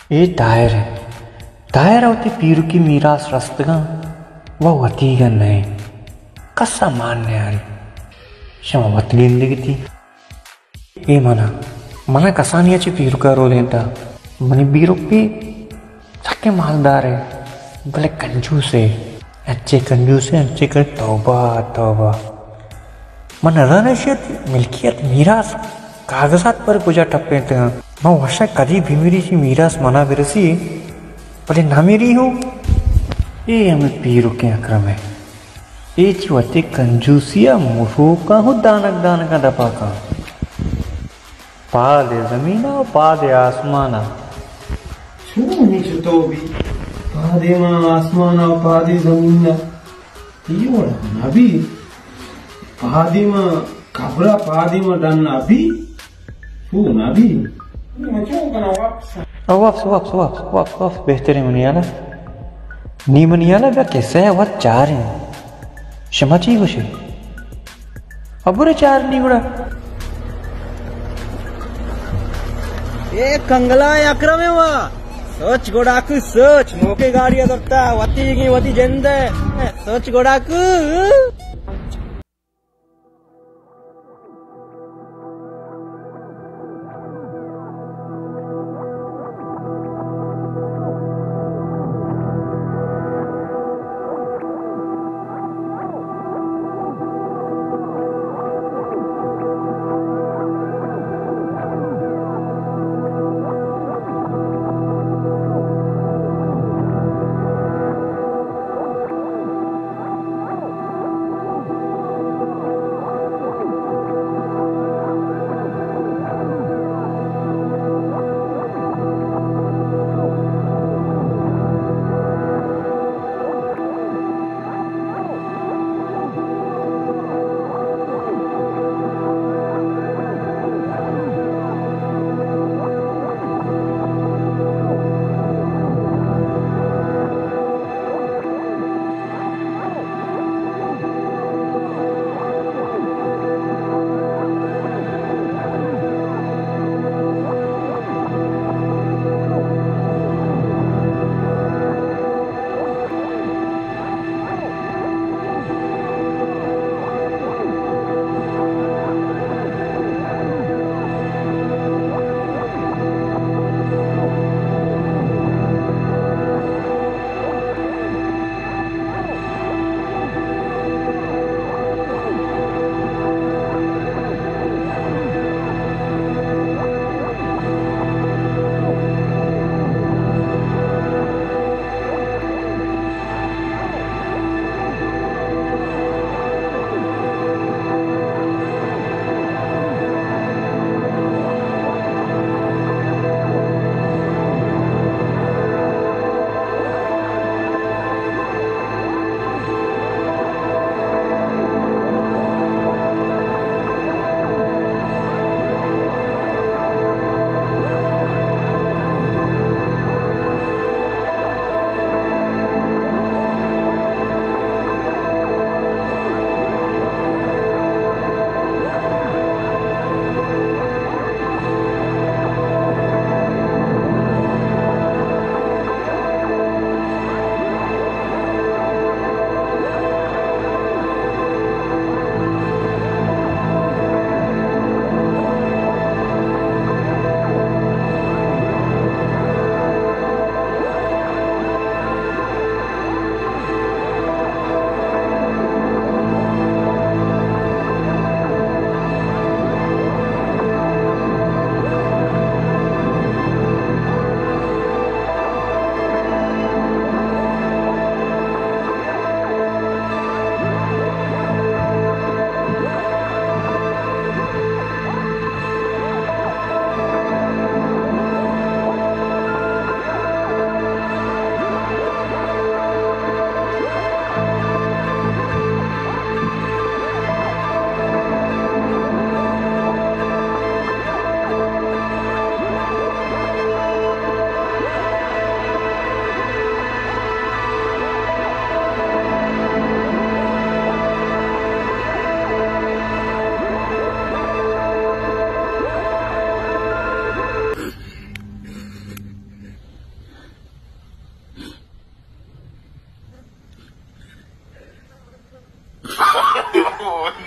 ये दायर है दायर होती पीर की मीरास रस्तगा वह वतीगा नहीं कसा मान्य यारी क्षमा वत जिंदगी थी ये मना कसानियाची पीर का रोल लेता मनी बीरो पे सके मालदार है भले कंजूस है अच्छे कंजूस है अच्छे कर तौबा तौबा मन रनशियत मिल्कियत मीरास कागजात पर कुछ टप्पे थे मैं वर्षा कभी भी मेरी सी मीरास मना बिरसी भले ना मेरी हो ये हमें पीरो के अक्रम है ये चुवते कंजूसिया मुफो का हो दानक का दपा का पादे जमीना और पादे आसमाना नहीं छुतो भी पादे मां आसमाना और पादे जमीना ये नबी पादे मां कबरा पादे मां डन नबी वो नबी वापस बेहतरीन मनियाला नी मनियाला क्या कैसे है वह चार हैं क्षमाची खुशी अब बुरे चार नहीं उड़ा ये कंगला अक्रम है वह सोच गोडाकू सोच मोके गाड़ी दरता वती जेंदे सोच गोडाकू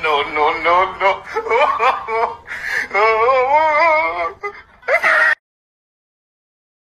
no, no,